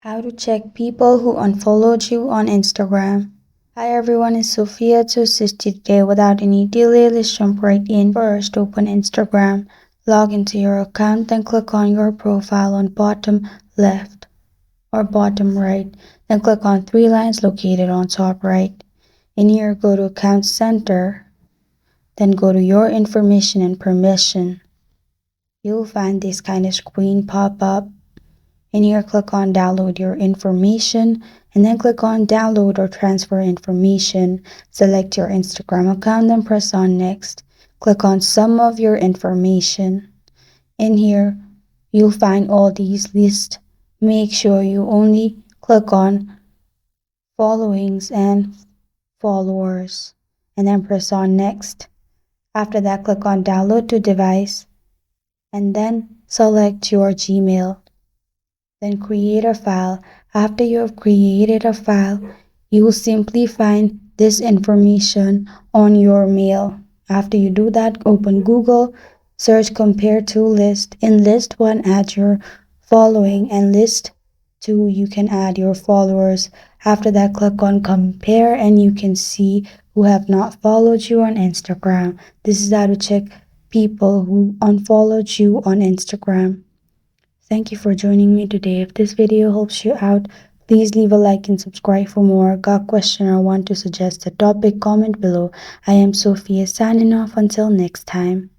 How to check people who unfollowed you on Instagram. Hi everyone, it's Sophia to assist you today. Without any delay, let's jump right in. First, open Instagram, log into your account, then click on your profile on bottom left or bottom right. Then click on three lines located on top right. In here, go to Account Center, then go to Your Information and Permission. You'll find this kind of screen pop up. In here, click on download your information and then click on download or transfer information. Select your Instagram account, then press on next. Click on some of your information. In here, you'll find all these lists. Make sure you only click on followings and followers and then press on next. After that, click on download to device and then select your Gmail. Then create a file. After you have created a file, you will simply find this information on your mail. After you do that, open Google, search compare to list. In list 1, add your following, and list 2, you can add your followers. After that, click on compare and you can see who have not followed you on Instagram. This is how to check people who unfollowed you on Instagram. Thank you for joining me today. If this video helps you out, please leave a like and subscribe for more. Got a question or want to suggest a topic? Comment below. I am Sophia signing off until next time.